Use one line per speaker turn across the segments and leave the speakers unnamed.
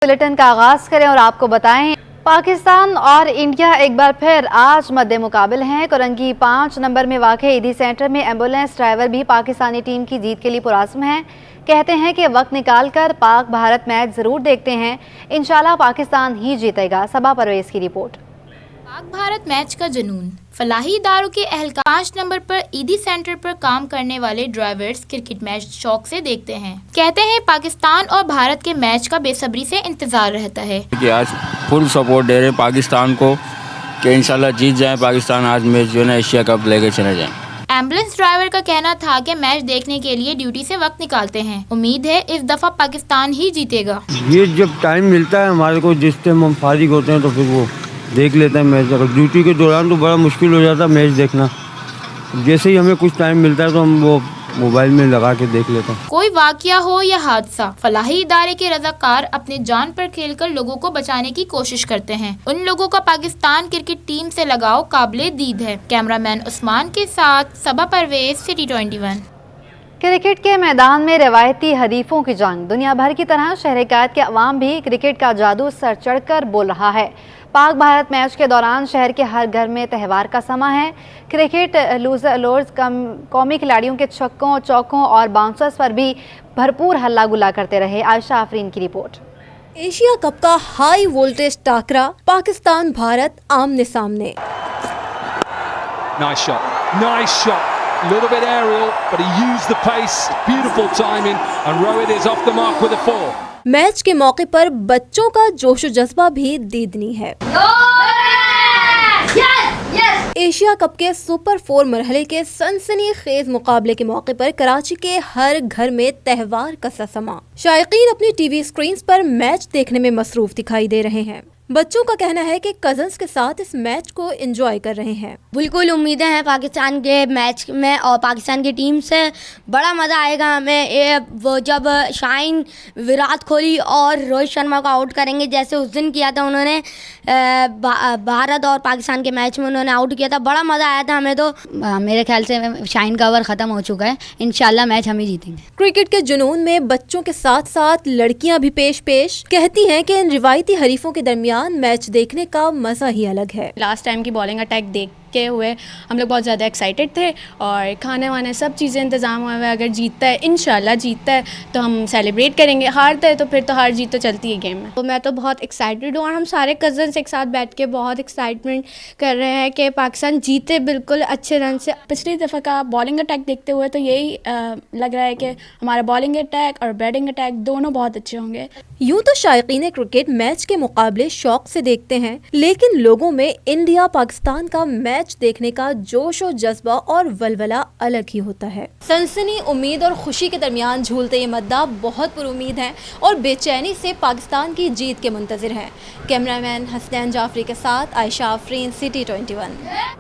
Bulletin का आगाज करें और आपको बताएं पाकिस्तान और इंडिया एक बार फिर आज मद्दे मुकाबिल हैं। कोरंगी 5 नंबर में वाक़े ईदी सेंटर में एम्बुलेंस ड्राइवर भी पाकिस्तानी टीम की जीत के लिए पुरआज़्म हैं। कहते हैं कि वक्त निकाल कर पाक भारत मैच ज़रूर देखते हैं, इंशाल्लाह पाकिस्तान ही जीतेगा। सबा परवेज़ की रिपोर्ट।
पाक भारत मैच का जुनून। फलाही इदारों के अहलकार 5 नंबर पर ईदी सेंटर पर काम करने वाले ड्राइवर्स क्रिकेट मैच शौक से देखते हैं। कहते हैं पाकिस्तान और भारत के मैच का बेसब्री से इंतजार रहता है
कि आज फुल सपोर्ट दे रहे हैं पाकिस्तान को कि इंशाल्लाह जीत जाए पाकिस्तान, आज मैच जो है एशिया कप लेके चले जाएं।
एम्बुलेंस ड्राइवर का कहना था कि मैच देखने के लिए ड्यूटी से वक्त निकालते हैं। उम्मीद है इस दफा पाकिस्तान ही जीतेगा।
ये जब टाइम मिलता है हमारे को, जिस टाइम हम फारिग होते हैं तो फिर वो देख लेते हैं मैच। अगर ड्यूटी के दौरान तो बड़ा मुश्किल हो जाता है मैच देखना। जैसे ही हमें कुछ टाइम मिलता है तो हम वो मोबाइल में लगा के देख लेते हैं।
कोई वाकया हो या हादसा, फलाही इदारे के रज़ाकार अपने जान पर खेलकर लोगों को बचाने की कोशिश करते हैं। उन लोगों का पाकिस्तान क्रिकेट टीम से लगाव काबिले दीद है। कैमरामैन उस्मान के साथ सबा परवेज, सिटी 21।
क्रिकेट के मैदान में रवायती हरीफों की जंग। दुनिया भर की तरह शहर कायद के अवाम भी क्रिकेट का जादू सर चढ़कर बोल रहा है। पाक भारत मैच के दौरान शहर के हर घर में त्यौहार का समा है। क्रिकेट लूजर्स कौमी खिलाड़ियों के छक्कों, चौकों और बाउंसर्स पर भी भरपूर हल्ला गुल्ला करते रहे। आयशा आफरीन की रिपोर्ट।
एशिया कप का हाई वोल्टेज टाकरा, पाकिस्तान भारत आमने सामने।
Nice shot. A little bit aerial, but he used the pace. Beautiful timing, and Rohit is off the mark with a 4.
Match के मौके पर बच्चों का जोश और जज्बा भी दीदनी है। एशिया कप के सुपर 4 मरहले के सनसनीखेज मुकाबले के मौके पर कराची के हर घर में त्यौहार का सा समा। शायकीन अपनी टीवी स्क्रीन पर मैच देखने में मसरूफ दिखाई दे रहे हैं। बच्चों का कहना है कि कजन्स के साथ इस मैच को एंजॉय कर रहे हैं।
बिल्कुल उम्मीदें हैं पाकिस्तान के मैच में और पाकिस्तान की टीम से बड़ा मज़ा आएगा हमें। वो जब शाहीन विराट कोहली और रोहित शर्मा को आउट करेंगे, जैसे उस दिन किया था उन्होंने भारत और पाकिस्तान के मैच में उन्होंने आउट किया था, बड़ा मज़ा आया था हमें। तो मेरे ख्याल से शाहीन का ओवर ख़त्म हो चुका है, इंशाल्लाह मैच हम ही जीतेंगे।
क्रिकेट के जुनून में बच्चों के साथ साथ लड़कियां भी पेश कहती हैं कि इन रिवायती हरीफों के दरमियान मैच देखने का मजा ही अलग है।
लास्ट टाइम की बॉलिंग अटैक देख के हुए हम लोग बहुत ज़्यादा एक्साइटेड थे और खाने वाने सब चीज़ें इंतज़ाम हुए हैं। अगर जीतता है, इंशाल्लाह जीतता है तो हम सेलिब्रेट करेंगे, हारता है तो फिर तो हार जीत तो चलती है गेम में। तो मैं तो बहुत एक्साइटेड हूँ और हम सारे कज़न्स एक साथ बैठ के बहुत एक्साइटमेंट कर रहे हैं कि पाकिस्तान जीते बिल्कुल अच्छे रन से। पिछली दफ़ा का बॉलिंग अटैक देखते हुए तो यही लग रहा है कि हमारा बॉलिंग अटैक और बैटिंग अटैक दोनों बहुत अच्छे होंगे।
यूँ तो शायकीन क्रिकेट मैच के मुकाबले शौक से देखते हैं, लेकिन लोगों में इंडिया पाकिस्तान का मैच देखने का जोश और जज्बा और वलवला अलग ही होता है। सनसनी, उम्मीद और खुशी के दरमियान झूलते ये मद्दा बहुत पुरुमीद हैं और बेचैनी से पाकिस्तान की जीत के मुंतज़िर हैं। कैमरामैन हसनैन जाफरी के साथ आयशा आफरीन, सिटी 21।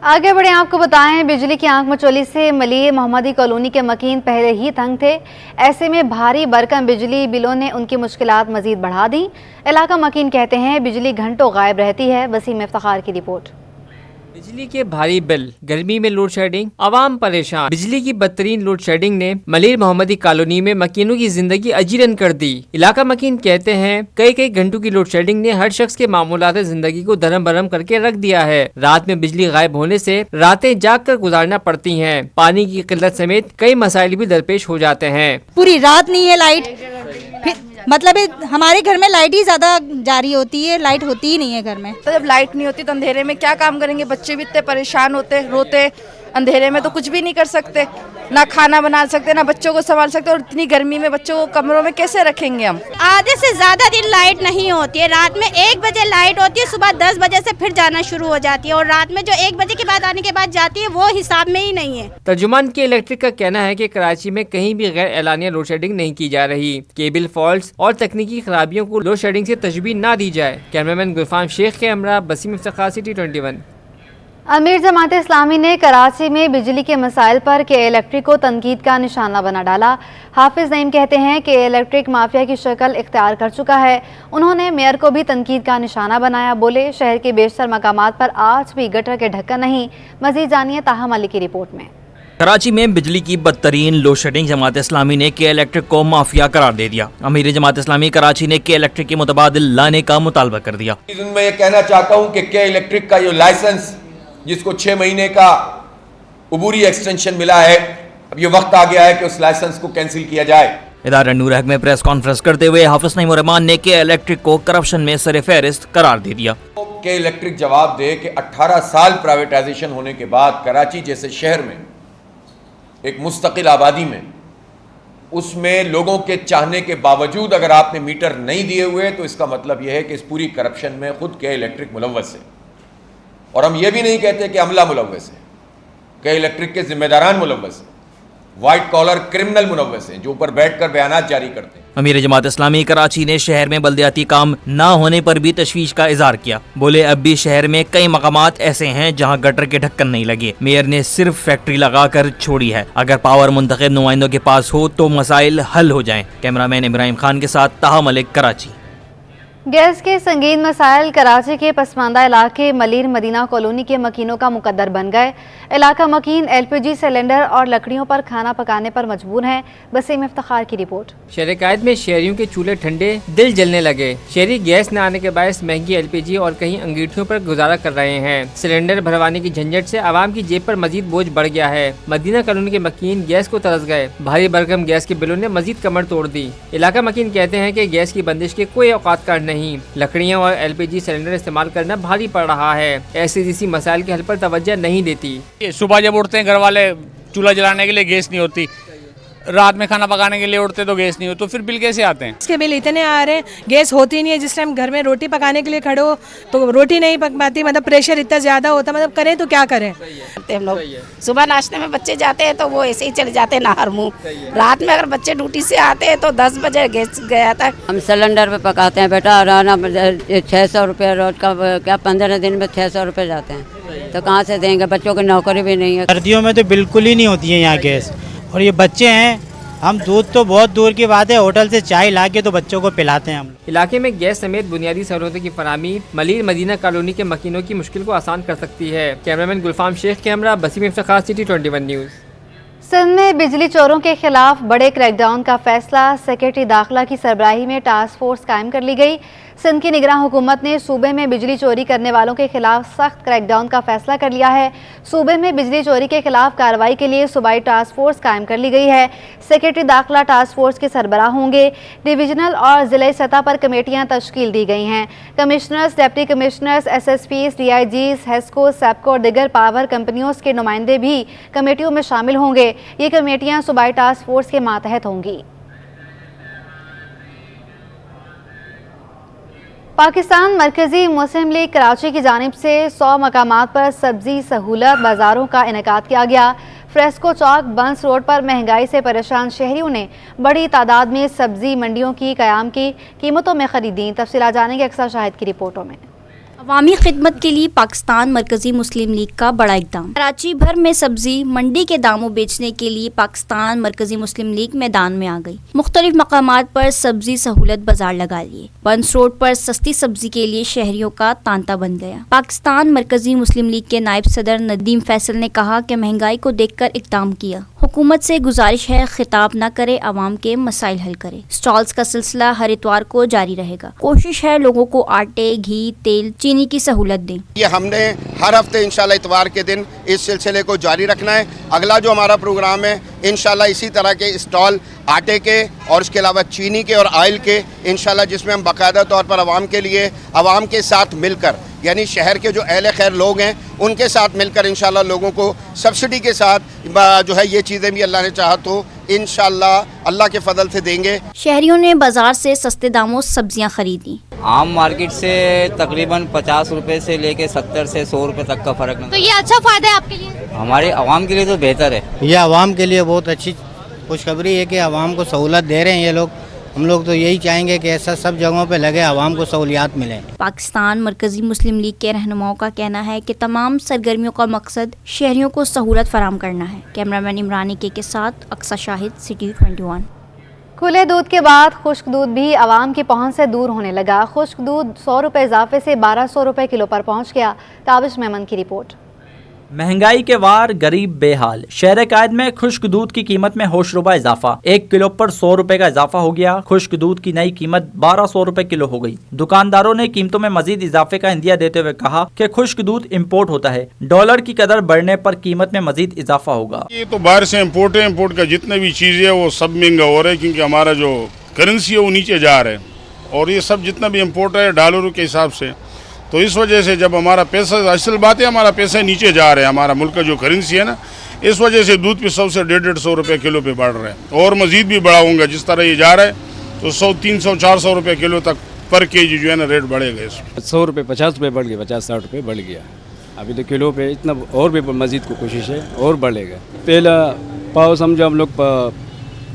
आगे बढ़े, आपको बताएं बिजली की आंख मचोली से मलिए मोहम्मदी कॉलोनी के मकीन पहले ही तंग थे। ऐसे में भारी भरकम बिजली बिलों ने उनकी मुश्किलात मजीद बढ़ा दी। इलाका मकीन कहते हैं बिजली घंटों गायब रहती है। वसीम इफ्तिखार की रिपोर्ट।
बिजली के भारी बिल, गर्मी में लोड शेडिंग, आवाम परेशान। बिजली की बदतरीन लोड शेडिंग ने मलिर मोहम्मदी कॉलोनी में मकीनों की जिंदगी अजीरन कर दी। इलाका मकीन कहते हैं कई घंटों की लोड शेडिंग ने हर शख्स के मामूलात जिंदगी को धरम भरम करके रख दिया है। रात में बिजली गायब होने से रातें जाग कर गुजारना पड़ती हैं। पानी की किल्लत समेत कई मसाइल भी दरपेश हो जाते हैं।
पूरी रात नहीं है लाइट, मतलब हमारे घर में लाइट ही ज्यादा जारी होती है, लाइट होती ही नहीं है घर में।
तो जब लाइट नहीं होती तो अंधेरे में क्या काम करेंगे? बच्चे भी इतने परेशान होते, रोते। अंधेरे में तो कुछ भी नहीं कर सकते, ना खाना बना सकते, ना बच्चों को संभाल सकते, और इतनी गर्मी में बच्चों को कमरों में कैसे रखेंगे हम?
आधे से ज्यादा दिन लाइट नहीं होती है। रात में 1 बजे लाइट होती है, सुबह 10 बजे से फिर जाना शुरू हो जाती है, और रात में जो 1 बजे के बाद आने के बाद जाती है वो हिसाब में ही नहीं है।
तर्जुमान के इलेक्ट्रिक का कहना है कि कराची में कहीं भी गैर एलानिया लोड शेडिंग नहीं की जा रही। केबल फॉल्ट और तकनीकी खराबियों को लोड शेडिंग से तशबीह ना दी जाए। कैमरामैन गुलफाम शेख के हमरा, वसीम इफ्तिखार, सिटी 21।
अमीर जमात इस्लामी ने कराची में बिजली के मसाइल पर के इलेक्ट्रिक को तनकीद का निशाना बना डाला। हाफिज नईम कहते हैं कि इलेक्ट्रिक माफिया की शक्ल इख्तियार कर चुका है। उन्होंने मेयर को भी तनकीद का निशाना बनाया। बोले शहर के बेशतर मकामात पर आज भी गटर के ढक्कन नहीं। मजीद जानिए ताहम अली की रिपोर्ट में।
کراچی میں بجلی کی بدترین لوڈ شیڈنگ، جماعت اسلامی نے کے الیکٹرک کو مافیا قرار دے دیا۔ امیر جماعت اسلامی کراچی نے کے الیکٹرک کے متبادل لانے کا مطالبہ کر دیا۔
میں یہ کہنا چاہتا ہوں کہ کے الیکٹرک کا یہ لائسنس جس کو 6 مہینے کا عبوری ایکسٹینشن ملا ہے، اب یہ وقت آ گیا ہے کہ اس لائسنس کو کینسل کیا جائے۔
ادارہ نور حق میں پریس کانفرنس کرتے ہوئے حافظ نعیم الرحمان نے کے الیکٹرک کو کرپشن میں سر فہرست قرار دے دیا۔
کہ الیکٹرک جواب دے کہ 18 سال پرائیویٹائزیشن ہونے کے بعد کراچی جیسے شہر میں ایک مستقل آبادی میں اس میں لوگوں کے چاہنے کے باوجود اگر آپ نے میٹر نہیں دیے ہوئے تو اس کا مطلب یہ ہے کہ اس پوری کرپشن میں خود کے الیکٹرک ملوث ہے۔ اور ہم یہ بھی نہیں کہتے کہ عملہ ملوث ہے، کہ الیکٹرک کے ذمہ داران ملوث ہیں، وائٹ کالر کرمنل ملوث ہیں جو اوپر بیٹھ کر بیانات جاری کرتے ہیں۔
امیر جماعت اسلامی کراچی نے شہر میں بلدیاتی کام نہ ہونے پر بھی تشویش کا اظہار کیا۔ بولے اب بھی شہر میں کئی مقامات ایسے ہیں جہاں گٹر کے ڈھکن نہیں لگے، میئر نے صرف فیکٹری لگا کر چھوڑی ہے۔ اگر پاور منتخب نمائندوں کے پاس ہو تو مسائل حل ہو جائیں۔ کیمرہ مین ابراہیم خان کے ساتھ طاہا ملک، کراچی۔
گیس کے سنگین مسائل کراچی کے پسماندہ علاقے ملیر مدینہ کالونی کے مکینوں کا مقدر بن گئے۔ علاقہ مکین ایل پی جی سلنڈر اور لکڑیوں پر کھانا پکانے پر مجبور ہیں۔ وسیم افتخار کی رپورٹ۔
شہر قائد میں شہریوں کے چولہے ٹھنڈے، دل جلنے لگے۔ شہری گیس نہ آنے کے باعث مہنگی ایل پی جی اور کہیں انگیٹھیوں پر گزارا کر رہے ہیں۔ سلنڈر بھروانے کی جھنجھٹ سے عوام کی جیب پر مزید بوجھ بڑھ گیا ہے۔ مدینہ کالونی کے مکین گیس کو ترس گئے۔ بھاری بھرکم گیس کے بلوں نے مزید کمر توڑ دی۔ علاقہ مکین کہتے ہیں کہ گیس کی بندش کے کوئی اوقات کار نہیں، لکڑیاں اور ایل پی جی سلنڈر استعمال کرنا بھاری پڑ رہا ہے۔ ایسی مسائل کے حل پر توجہ نہیں دیتی۔
صبح جب اٹھتے ہیں گھر والے چولہا جلانے کے لیے گیس نہیں ہوتی، رات میں کھانا پکانے کے لیے اٹھتے تو گیس نہیں ہوتی، تو پھر بل کیسے آتے ہیں؟ اس کے بل اتنے آ رہے ہیں، گیس ہوتی نہیں ہے۔ جس ٹائم گھر میں روٹی پکانے کے لیے کھڑے ہو تو روٹی نہیں پک پاتی، مطلب پریشر اتنا زیادہ ہوتا ہے، مطلب کریں تو کیا کریں۔
ہم لوگ صبح ناشتے میں بچے جاتے ہیں تو وہ ایسے ہی چلے جاتے ہیں نہر منہ۔ رات میں اگر بچے ڈیوٹی سے آتے ہیں تو 10 بجے گیس گیا تھا۔
ہم سلنڈر پہ پکاتے ہیں بیٹا، اور 600 روپے روز کا، کیا 15 دن میں 600 روپے جاتے ہیں، تو کہاں سے دیں گے؟ بچوں کی نوکری بھی نہیں ہے۔
سردیوں میں تو بالکل ہی نہیں ہوتی ہے یہاں گیس، اور یہ بچے ہیں، ہم دودھ تو بہت دور کی بات ہے، ہوٹل سے چائے لا کے تو بچوں کو پلاتے ہیں ہم۔
علاقے میں گیس سمیت بنیادی سہولتوں کی فراہمی ملیر مدینہ کالونی کے مکینوں کی مشکل کو آسان کر سکتی ہے۔ کیمرامین گلفام شیخ کے ہمراہ بسیم افتخار، سٹی 21 نیوز۔
سندھ میں بجلی چوروں کے خلاف بڑے کریک ڈاؤن کا فیصلہ، سیکرٹری داخلہ کی سربراہی میں ٹاسک فورس قائم کر لی گئی۔ سندھ کی نگراں حکومت نے صوبے میں بجلی چوری کرنے والوں کے خلاف سخت کریک ڈاؤن کا فیصلہ کر لیا ہے۔ صوبے میں بجلی چوری کے خلاف کارروائی کے لیے صوبائی ٹاسک فورس قائم کر لی گئی ہے۔ سیکرٹری داخلہ ٹاسک فورس کے سربراہ ہوں گے۔ ڈویژنل اور ضلعی سطح پر کمیٹیاں تشکیل دی گئی ہیں۔ Commissioners, deputy commissioners, S S Ps, D I Gs, HESCO, SEPCO اور دیگر پاور کمپنیوں کے نمائندے بھی کمیٹیوں میں شامل ہوں گے۔ یہ کمیٹیاں صوبائی ٹاسک فورس کے ماتحت ہوں گی۔ پاکستان مرکزی مسلم لیگ کراچی کی جانب سے 100 مقامات پر سبزی سہولت بازاروں کا انعقاد کیا گیا۔ فریسکو چوک بنس روڈ پر مہنگائی سے پریشان شہریوں نے بڑی تعداد میں سبزی منڈیوں کی قیام کی قیمتوں میں خریدیں۔ تفصیلات جانیں گے اکثر شاہد کی رپورٹوں میں۔
عوامی خدمت کے لیے پاکستان مرکزی مسلم لیگ کا بڑا اقدام۔ کراچی بھر میں سبزی منڈی کے داموں بیچنے کے لیے پاکستان مرکزی مسلم لیگ میدان میں آ گئی۔ مختلف مقامات پر سبزی سہولت بازار لگا لیے۔ بنس روڈ پر سستی سبزی کے لیے شہریوں کا تانتا بن گیا۔ پاکستان مرکزی مسلم لیگ کے نائب صدر ندیم فیصل نے کہا کہ مہنگائی کو دیکھ کر اقدام کیا۔ حکومت سے گزارش ہے خطاب نہ کرے، عوام کے مسائل حل کرے۔ سٹالز کا سلسلہ ہر اتوار کو جاری رہے گا۔ کوشش ہے لوگوں کو آٹے، گھی، تیل، چینی کی سہولت دیں۔
یہ ہم نے ہر ہفتے انشاءاللہ اتوار کے دن اس سلسلے کو جاری رکھنا ہے۔ اگلا جو ہمارا پروگرام ہے انشاءاللہ اسی طرح کے اسٹال آٹے کے اور اس کے علاوہ چینی کے اور آئل کے انشاءاللہ، جس میں ہم باقاعدہ طور پر عوام کے لیے، عوام کے ساتھ مل کر، یعنی شہر کے جو اہل خیر لوگ ہیں ان کے ساتھ مل کر انشاءاللہ لوگوں کو سبسڈی کے ساتھ جو ہے یہ چیزیں بھی اللہ نے چاہا تو انشاءاللہ اللہ کے فضل سے دیں گے۔
شہریوں نے بازار سے سستے داموں سبزیاں خریدی۔
عام مارکیٹ سے تقریباً 50 روپے سے لے کے 70 سے 100 روپے تک کا فرق نظر۔
تو یہ اچھا فائدہ ہے آپ کے لیے؟
ہمارے عوام کے لیے تو بہتر ہے۔
یہ عوام کے لیے بہت اچھی خوشخبری ہے کہ عوام کو سہولت دے رہے ہیں یہ لوگ۔ ہم لوگ تو یہی چاہیں گے کہ ایسا سب جگہوں پہ لگے، عوام کو سہولیات ملیں۔
پاکستان مرکزی مسلم لیگ کے رہنماؤں کا کہنا ہے کہ تمام سرگرمیوں کا مقصد شہریوں کو سہولت فراہم کرنا ہے۔ کیمرامین عمرانی کے ساتھ اقصی شاہد، سٹی 21۔
کھلے دودھ کے بعد خشک دودھ بھی عوام کی پہنچ سے دور ہونے لگا۔ خشک دودھ 100 روپے اضافے سے 1200 روپے کلو پر پہنچ گیا۔ تابش میمن کی رپورٹ۔
महंगाई के वार गरीब बेहाल। शहर कायद में खुश्क दूध की कीमत में होशरुबा इजाफा। 1 किलो पर 100 रुपए का इजाफा हो गया। खुश्क दूध की नई कीमत 1200 रुपए किलो हो गई। दुकानदारों ने कीमतों में मजीद इजाफे का इंदिया देते हुए कहा कि खुश्क दूध इम्पोर्ट होता है, डॉलर की कदर बढ़ने पर कीमत में मजीद इजाफा होगा।
ये तो बाहर से इम्पोर्ट है, इम्पोर्ट का जितने भी चीज़ें है वो सब महंगा हो रहा है, क्योंकि हमारा जो करेंसी है वो नीचे जा रहा है और ये सब जितना भी इम्पोर्ट है डॉलरों के हिसाब से, तो इस वजह से जब हमारा पैसा, असल बात है हमारा पैसा नीचे जा रहा है, हमारा मुल्क का जो करेंसी है ना, इस वजह से दूध पे 100 से 150 रुपये किलो पे बढ़ रहा है और मज़ीद भी बढ़ा होगा। जिस तरह ये जा रहा है तो 100, 300, 400 रुपये किलो तक पर केजी जो है ना रेट बढ़ेगा। इसमें
100 रुपये 50 रुपये बढ़ गया, 50-60 रुपये बढ़ गया। अभी तो किलो पे इतना और भी मज़ीद को कोशिश है और बढ़ेगा। पहला पाव समझो हम लोग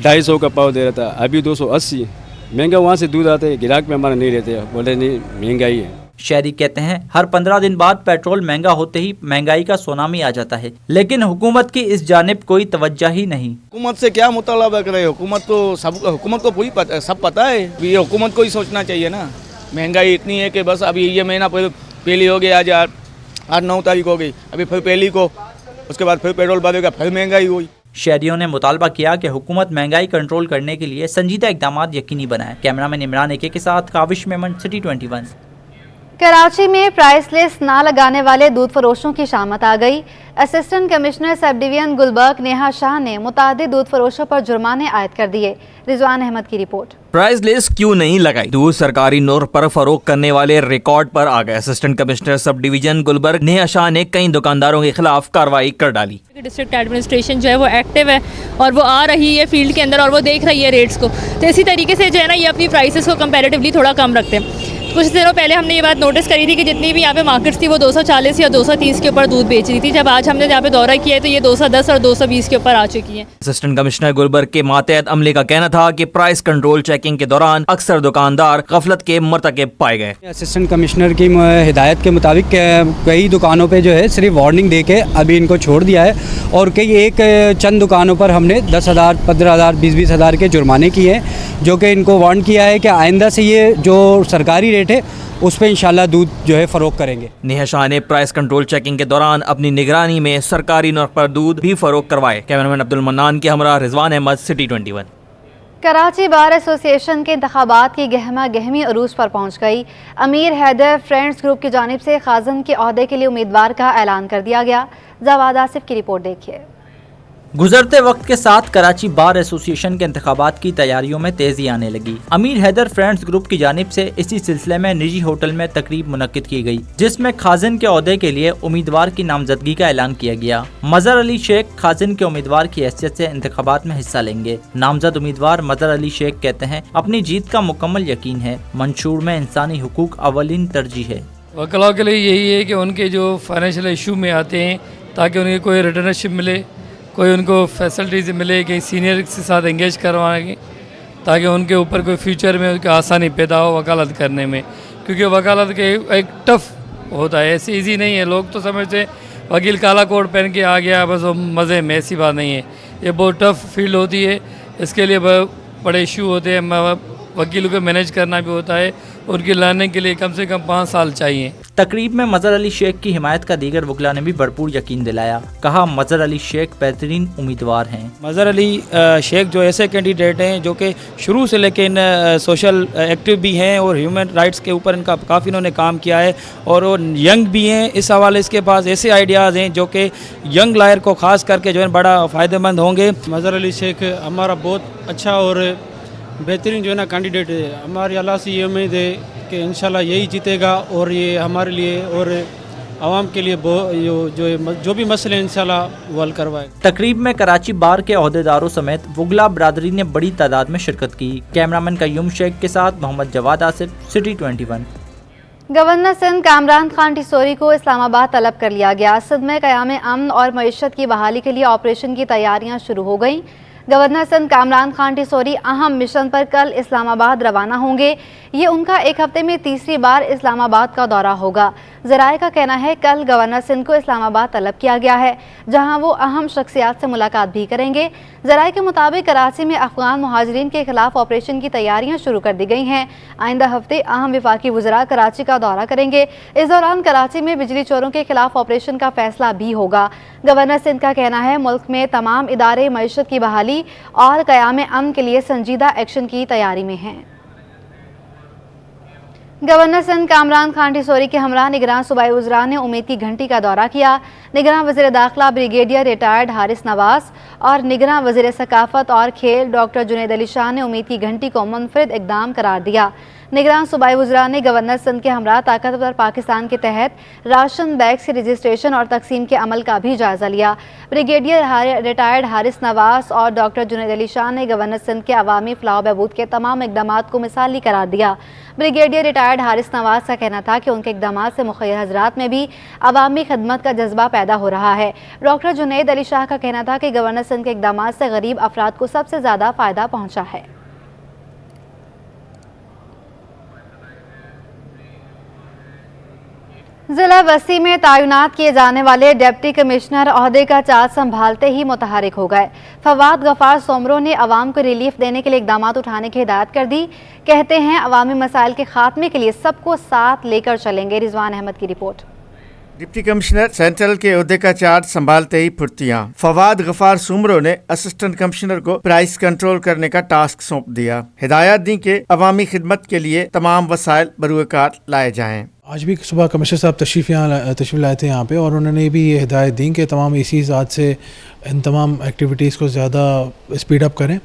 250 का पाव दे रहा था, अभी 280। महंगा वहाँ से दूध आते हैं, गिराक में हमारा नहीं रहते, बोले नहीं महंगाई है।
शहरी कहते हैं हर 15 दिन बाद पेट्रोल महंगा होते ही महंगाई का सुनामी आ जाता है, लेकिन हुकूमत की इस जानिब कोई तवज्जो ही नहीं।
हुकूमत से क्या मुतालबा करे? हुकूमत को पूरी सब पता है, ये हुकूमत को ही सोचना चाहिए ना। महंगाई इतनी है कि बस अभी ये महीना पहली हो गया, आज 8-9 तारीख हो गई, अभी फिर पहली को, उसके बाद फिर पेट्रोल बढ़ेगा, फिर महंगाई हुई।
शहरियों ने मुतालबा किया कि हुकूमत महंगाई कंट्रोल करने के लिए संजीदा इकदाम यकीनी बनाए। कैमरामैन इमरान एके के साथ काविश मेमन, सिटी 21।
कराची में प्राइस लिस्ट ना लगाने वाले दूध फरोशों की शामत आ गई। Assistant commissioner sub division Gulberg Neha Shah ने मुतादिद दूध फरोशों पर जुर्माने आयद कर दिए। रिजवान अहमद की रिपोर्ट।
प्राइस लिस्ट क्यों नहीं लगाई? दूध सरकारी नोर पर फरोख्त करने वाले रिकॉर्ड पर आ गए। Assistant commissioner sub division Gulberg Neha Shah ने कई दुकानदारों के खिलाफ कार्रवाई कर डाली।
डिस्ट्रिक्ट एडमिनिस्ट्रेशन जो है वो एक्टिव है और वो आ रही है फील्ड के अंदर और वो देख रही है रेट्स को, तो इसी तरीके से जो है ना ये अपनी प्राइसेस को कंपैरेटिवली थोड़ा कम रखते हैं। कुछ दिनों पहले हमने ये बात नोटिस करी थी कि जितनी भी यहाँ पे मार्केट्स थी वो 240 या 230 के ऊपर दूध बेच रही थी। जब आज हमने यहाँ पे दौरा किया है तो ये 210 और 220 के ऊपर आ चुकी हैं।
असिस्टेंट कमिश्नर गुलबर्ग के मातहत अमले का कहना था कि प्राइस कंट्रोल चेकिंग के दौरान अक्सर दुकानदार गफलत के मर्तकब पाए गए।
असिस्टेंट कमिश्नर की हिदायत के मुताबिक कई दुकानों पे जो है सिर्फ वार्निंग दे के अभी इनको छोड़ दिया है और कई चंद दुकानों पर हमने 10,000, 15,000, 20-20 हज़ार के जुर्माने किए हैं, जो कि इनको वार्न किया है कि आइंदा से ये जो सरकारी रेट है उस पर इंशाल्लाह दूध जो है फरोख्त करेंगे।
नेहा शाह ने प्राइस कंट्रोल चेकिंग के दौरान अपनी निगरानी में सरकारी नोट पर दूध भी फरोख्त करवाए। कैमरामैन अब्दुल मन्नान के हमरा Rizwan Ahmed, city 21।
Karachi bar association के इंतखाबात की गहमा गहमी अरूज पर पहुंच गई। अमीर हैदर फ्रेंड्स ग्रुप की जानिब से खाजन के ओहदे के लिए उम्मीदवार का ऐलान कर दिया गया। जवाद आसिफ की रिपोर्ट देखिए।
गुजरते वक्त के साथ कराची बार एसोसिएशन के इंतखाबात की तैयारियों में तेजी आने लगी। अमीर हैदर फ्रेंड्स ग्रुप की जानिब से इसी सिलसिले में निजी होटल में तकरीब मुनक्किद की गई, जिसमें खाजिन के ओहदे के लिए उम्मीदवार की नामजदगी का ऐलान किया गया। मजहर अली शेख खाजिन के उम्मीदवार की हैसियत से इंतखाबात में हिस्सा लेंगे। नामजद उम्मीदवार मजहर अली शेख कहते हैं अपनी जीत का मुकम्मल यकीन है, मंशूर में इंसानी हुकूक अवलिन तरजीह है।
वकलाओं के लिए यही है कि उनके जो फाइनेंशियल इशू में आते हैं ताकि उन्हें कोई रिटर्नशिप मिले, कोई उनको फैसिलिटीज़ मिले, कि सीनियर के साथ एंगेज करवाएंगे ताकि उनके ऊपर कोई फ्यूचर में उनकी आसानी पैदा हो वकालत करने में, क्योंकि वकालत के एक टफ होता है, ऐसे इजी नहीं है। लोग तो समझते वकील काला कोट पहन के आ गया बस वो मज़े में, ऐसी बात नहीं है। ये बहुत टफ फील्ड होती है, इसके लिए बड़े इशू होते हैं, वकीलों को मैनेज करना भी होता है, उनकी लाने के लिए कम से कम 5 साल चाहिए।
तकरीब में मजहर अली शेख की हिमायत का दीगर वकला ने भी भरपूर यकीन दिलाया। कहा मजहर अली शेख बेहतरीन उम्मीदवार हैं।
मजहर अली शेख जो ऐसे कैंडिडेट हैं जो कि शुरू से लेकिन सोशल एक्टिव भी हैं और ह्यूमन राइट्स के ऊपर इनका काफ़ी इन्होंने काम किया है और वो यंग भी हैं। इस हवाले इसके पास ऐसे आइडियाज़ हैं जो कि यंग लायर को ख़ास करके जो है बड़ा फ़ायदेमंद होंगे।
मजहर अली शेख हमारा बहुत अच्छा और बेहतरीन जो है ना कैंडिडेट है। हमारी अल्लाह से ये उम्मीद है कि इंशाल्लाह यही जीतेगा और ये हमारे लिए और आवाम के लिए जो भी मसले इंशाल्लाह वो हल करवाए।
तकरीब में कराची बार के ओहदेदारों समेत वुगला बरादरी ने बड़ी तादाद में शिरकत की। कैमरामैन कयूम शेख के साथ मोहम्मद जवाद आसिफ, सिटी 21।
गवर्नर सिंध कामरान खान टिसोरी को इस्लामाबाद तलब कर लिया गया। सिंध में क़याम अमन और मईशत की बहाली के लिए ऑपरेशन की तैयारियां शुरू हो गईं। गवर्नर सिंध कामरान खान टिसोरी अहम मिशन पर कल इस्लामाबाद रवाना होंगे। ये उनका एक हफ्ते में तीसरी बार इस्लामाबाद का दौरा होगा। ज़राए का कहना है कल गवर्नर सिंध को इस्लामाबाद तलब किया गया है, जहां वो अहम शख्सियात से मुलाकात भी करेंगे। ज़राए के मुताबिक कराची में अफगान मुहाजिरीन के खिलाफ ऑपरेशन की तैयारियां शुरू कर दी गई हैं। आइंदा हफ्ते अहम वफाकी वज़रा कराची का दौरा करेंगे। इस दौरान कराची में बिजली चोरों के खिलाफ ऑपरेशन का फैसला भी होगा। गवर्नर सिंध का कहना है मुल्क में तमाम इदारे मईशत की बहाली और क़याम अमन के लिए संजीदा एक्शन की तैयारी में हैं। गवर्नर सिंध कामरान खान टिसोरी के हमरा निगरान सूबाई वज़रा ने उम्मीद की घंटी का दौरा किया। निगरान वज़ीर दाखिला ब्रिगेडियर रिटायर्ड हारिस नवाज और निगरान वज़ीर सकाफ़त और खेल डॉक्टर जुनैद अली शाह ने उम्मीद की घंटी को मुनफरिद इक़दाम करार दिया। निगरान सूबाई वज़रा ने गवर्नर सिंध के हमरा ताकतवर पाकिस्तान के तहत राशन बैग्स के रजिस्ट्रेशन और तकसीम के अमल का भी जायज़ा लिया। ब्रिगेडियर रिटायर्ड हारिस नवाज और डॉक्टर जुनैद अली शाह ने गवर्नर सिंध के अवामी फलाह बहबूद के तमाम इक़दामात को मिसाली करार दिया। ब्रिगेडियर रिटायर्ड हारिस नवाज का कहना था कि उनके इक़दामात से मुखय्यर हज़रात में भी अवामी खिदमत का जज्बा पैदा हो रहा है। डॉक्टर जुनैद अली शाह का कहना था कि गवर्नर सिंध के इक़दामात से गरीब अफराद को सबसे ज़्यादा फ़ायदा पहुँचा है। जिला बस्ती में तैनात किए जाने वाले डिप्टी कमिश्नर ओहदे का चार्ज संभालते ही मुतहरिक हो गए। फवाद गफार सोमरो ने अवाम को रिलीफ देने के लिए इकदामात उठाने की हिदायत कर दी। कहते हैं अवामी मसाइल के खात्मे के लिए सबको साथ लेकर चलेंगे। रिजवान अहमद की रिपोर्ट।
डिप्टी कमिश्नर सेंट्रल के ओहदे का चार्ज संभालते ही फुर्तियां। फवाद गफार सुमरो ने असिस्टेंट कमिश्नर को प्राइस कंट्रोल करने का टास्क सौंप दिया। हिदायत दी कि अवामी खिदमत के लिए तमाम वसाइल बरूकार लाए जाएं।
आज भी सुबह कमिश्नर साहब तशरीफ़ लाए थे यहाँ पे, और उन्होंने भी ये हिदायत दी कि तमाम ECs आज से इन तमाम एक्टिविटीज़ को ज़्यादा स्पीड अप करें।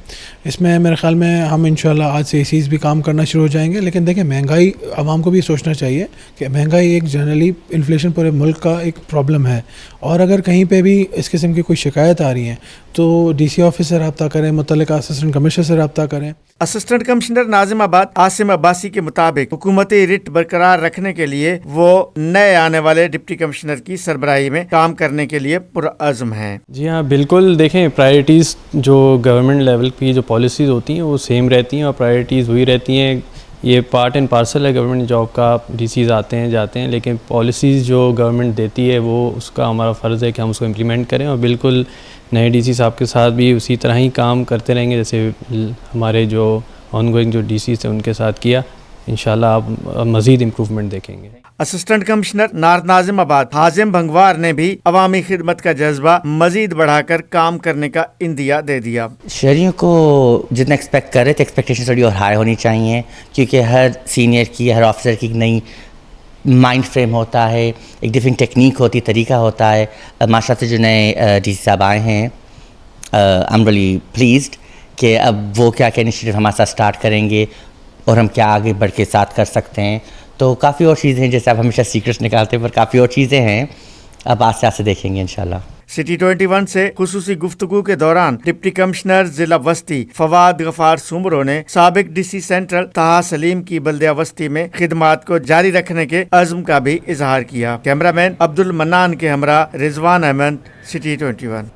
इसमें मेरे ख़्याल में हम इंशाल्लाह आज से ECs भी काम करना शुरू हो जाएंगे। लेकिन देखें, महंगाई आवाम को भी सोचना चाहिए कि महंगाई एक जनरली इन्फ्लेशन पूरे मुल्क का एक प्रॉब्लम है, और अगर कहीं पे भी इस किस्म की कोई शिकायत आ रही है तो DC ऑफिस से रब्ता करें, मुतल्लिका असिस्टेंट कमिश्नर से रब्ता करें।
असिस्टेंट कमिश्नर नाजिमाबाद आसिम अब्बासी के मुताबिक हुकूमती रिट बरकरार रखने के लिए वो नए आने वाले डिप्टी कमिश्नर की सरबराही में काम करने के लिए पुरअज़्म हैं।
जी हाँ, बिल्कुल। देखें, प्रायोरिटीज़ जो गवर्नमेंट लेवल की जो पॉलिसीज़ होती हैं वो सेम रहती हैं और प्रायोरिटीज़ वही रहती हैं। ये पार्ट एंड पार्सल है गवर्नमेंट जॉब का। DCs आते हैं जाते हैं, लेकिन पॉलिसीज़ जो गवर्नमेंट देती है वो उसका हमारा फ़र्ज़ है कि हम उसको इम्प्लीमेंट करें, और बिल्कुल नए DC साहब के साथ भी उसी तरह ही काम करते रहेंगे जैसे हमारे जो ऑनगोइंग जो DCs थे उनके साथ किया। इंशाल्लाह आप मज़ीद इम्प्रूवमेंट देखेंगे।
असिस्टेंट कमिश्नर नाजिमाबाद हाजिम भंगवार ने भी अवामी खिदमत का जज्बा मजीद बढ़ाकर काम करने का इंदिया दे दिया।
शहरियों को जितना एक्सपेक्ट कर रहे थे, एक्सपेक्टेशन थोड़ी और हाई होनी चाहिए, क्योंकि हर सीनियर की, हर ऑफिसर की नई माइंड फ्रेम होता है, एक डिफरेंट टेक्निक होती, तरीका होता है। माशाल्लाह से जो नए DC साहब आए हैं, आई एम रियली प्लीज्ड कि अब वो क्या क्या इनिशिएटिव हमारे साथ स्टार्ट करेंगे और हम क्या आगे बढ़ के साथ कर सकते हैं। तो काफ़ी और चीज़ें हैं, जैसे आप हमेशा सीक्रेट्स निकालते हैं, पर काफ़ी और चीज़ें हैं, अब आस्ते आस्ते देखेंगे इंशाल्लाह।
सिटी 21 से खुसूसी गुफ्तगू के दौरान डिप्टी कमिश्नर जिला वस्ती फवाद गफार सुमरो ने साबिक DC सेंट्रल ताहा सलीम की बल्दिया वस्ती में खिदमात को जारी रखने के अज़्म का भी इजहार किया। कैमरामैन अब्दुल मन्नान के हमरा रिजवान अहमद, सिटी 21।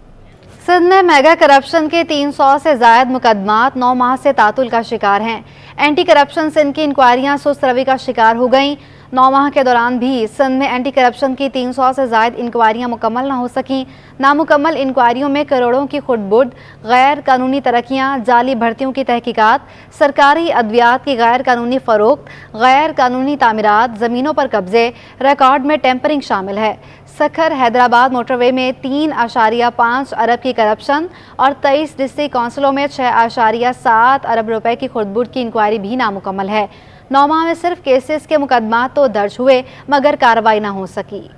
सिंध में मेगा करप्शन के 300 से जायद मुकदमात 9 माह से तातुल का शिकार हैं। एंटी करप्शन सिंध की इंक्वायरियां सुस्त रवि का शिकार हो गईं। 9 माह के दौरान भी सिंध में एंटी करप्शन की 300 से जायद इंक्वायरियां मुकम्मल न हो सकीं। नामुकम्मल इंक्वायरियों में करोड़ों की खुदबुद, गैर कानूनी तरक्कियां, जाली भर्तियों की तहकीकात, सरकारी अद्वियात की गैर कानूनी फ़रोख्त, गैर कानूनी तामीरात, ज़मीनों पर कब्जे, रिकॉर्ड में टेम्परिंग शामिल है। सखर हैदराबाद मोटरवे में 3.5 अरब की करप्शन और 23 डिस्ट्रिक्ट काउंसिलों में 6.7 अरब रुपए की खुदबुद की इंक्वायरी भी नामुकम्मल है। 9 माह में सिर्फ केसेस के मुकदमात तो दर्ज हुए मगर कार्रवाई न हो सकी।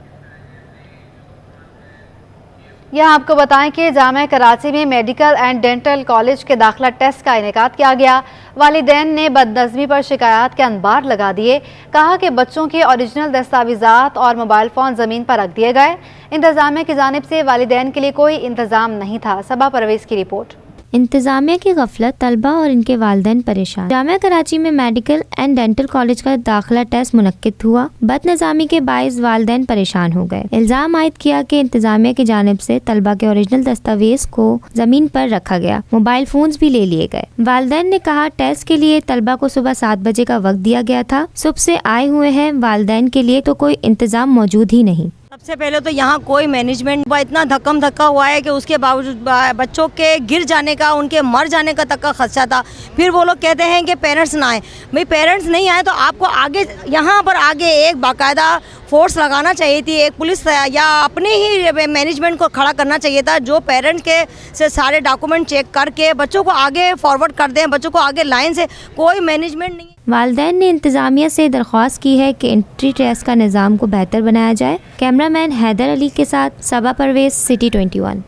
यहाँ आपको बताएं कि जामिया कराची में मेडिकल एंड डेंटल कॉलेज के दाखिला टेस्ट का इनेकाद किया गया। वालिदैन ने बदनज़मी पर शिकायत के अनबार लगा दिए। कहा कि बच्चों के ओरिजिनल दस्तावेज़ात और मोबाइल फ़ोन ज़मीन पर रख दिए गए। इंतज़ामिया की जानिब से वालिदैन के लिए कोई इंतज़ाम नहीं था। सबा परवेज़ की रिपोर्ट।
इंतजामिया की गफलत, तलबा और इनके वालिदैन परेशान। जामिया कराची में मेडिकल एंड डेंटल कॉलेज का दाखिला टेस्ट मुनक्किद हुआ। बदनिज़ामी के बाइस वालिदैन परेशान हो गए। इल्ज़ाम आयद किया कि इंतजामिया की जानिब से तलबा के ओरिजिनल दस्तावेज को ज़मीन पर रखा गया, मोबाइल फ़ोन्स भी ले लिए गए। वालिदैन ने कहा टेस्ट के लिए तलबा को सुबह 7 बजे का वक्त दिया गया था। सुबह से आए हुए हैं, वालिदैन के लिए तो कोई इंतज़ाम मौजूद ही नहीं।
सबसे पहले तो यहाँ कोई मैनेजमेंट, इतना धक्कम धक्का हुआ है कि उसके बावजूद बच्चों के गिर जाने का, उनके मर जाने का तक का खदशा था। फिर वो लोग कहते हैं कि पेरेंट्स ना आए। भाई पेरेंट्स नहीं आए तो आपको आगे यहाँ पर आगे एक बाकायदा फोर्स लगाना चाहिए थी, एक पुलिस या अपने ही मैनेजमेंट को खड़ा करना चाहिए था, जो पेरेंट्स के से सारे डॉक्यूमेंट चेक करके बच्चों को आगे फॉरवर्ड कर दें, बच्चों को आगे लाइन से। कोई मैनेजमेंट नहीं।
वालिदैन ने इंतज़ामिया से दरख्वास्त की है कि एंट्री टेस्ट का निज़ाम को बेहतर बनाया जाए। कैमरामैन हैदर अली के साथ सबा परवेज, सिटी 21।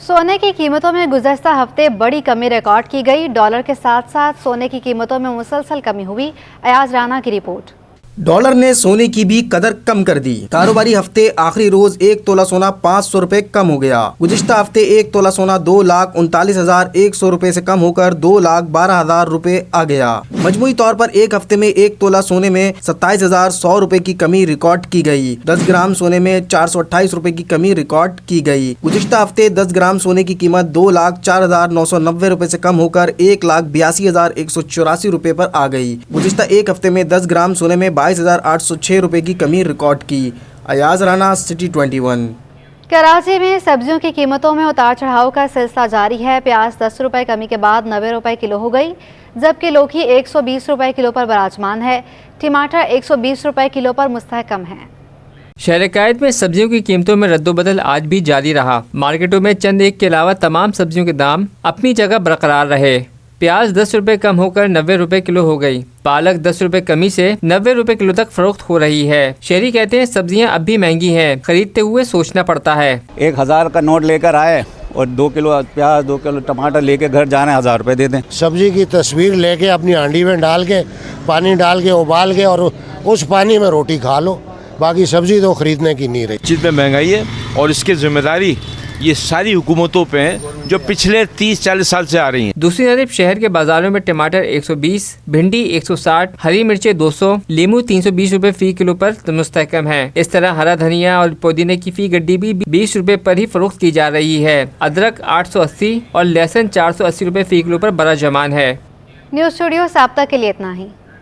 सोने की कीमतों में गुज़श्ता हफ्ते बड़ी कमी रिकॉर्ड की गई। डॉलर के साथ साथ सोने की कीमतों में मुसलसल कमी हुई। अयाज राना की रिपोर्ट।
डॉलर ने सोने की भी कदर कम कर दी। कारोबारी हफ्ते आखिरी रोज 1 तोला सोना 500 रुपए कम हो गया। गुज़िश्ता हफ्ते 1 तोला सोना 2,39,100 रुपए से कम होकर 2,12,000 रुपए आ गया। मजमूई तौर पर एक हफ्ते में 1 तोला सोने में 27,100 रुपए की कमी रिकॉर्ड की गई। 10 ग्राम सोने में 428 रुपए की कमी रिकॉर्ड की गई। गुज़िश्ता हफ्ते 10 ग्राम सोने की कीमत 2,04,990 रुपए से कम होकर 1,82,184 रुपए पर आ गई। गुज़िश्ता एक हफ्ते में 10 ग्राम सोने में 22,806 रुपए की कमी रिकॉर्ड की। अयाज राना, सिटी 21।
कराची में सब्जियों की कीमतों में उतार चढ़ाव का सिलसिला जारी है। प्याज 10 रुपए कमी के बाद 90 रुपए किलो हो गई, जबकि लौकी 120 रुपए किलो पर बराजमान है। टमाटर 120 रुपए किलो पर मुस्तहकम है।
शहर कायद में सब्जियों की कीमतों में रद्दोबदल आज भी जारी रहा। मार्केटों में चंद एक के अलावा तमाम सब्जियों के दाम अपनी जगह बरकरार रहे। प्याज 10 रुपए कम होकर 90 रुपए किलो हो गई। पालक 10 रुपए कमी से 90 रुपए किलो तक फरोख्त हो रही है। शहरी कहते हैं सब्जियां अब भी महंगी हैं, खरीदते हुए सोचना पड़ता है।
1,000 का नोट लेकर आए और 2 किलो प्याज 2 किलो टमाटर लेके घर जाने 1,000 रुपए दे दें।
सब्जी की तस्वीर लेके अपनी हांडी में डाल के, पानी डाल के उबाल के और उस पानी में रोटी खा लो, बाकी सब्जी तो खरीदने की नहीं रही।
चीज़ में महंगाई है और इसकी जिम्मेदारी ये सारी हुकूमतों पे हैं जो पिछले 30-40 साल से आ रही हैं।
दूसरी तरफ शहर के बाजारों में टमाटर 120, भिंडी 160, हरी मिर्चें 200, लीमू 320 रुपए फी किलो पर मुस्तहकम है। इस तरह हरा धनिया और पुदीने की फी गड्डी भी 20 रुपए पर ही फरोख्त की जा रही है। अदरक 880 और लहसुन 480 रुपए फी किलो पर बड़ा जमान है।
न्यूज़ स्टूडियो साप्ताह के लिए इतना ही।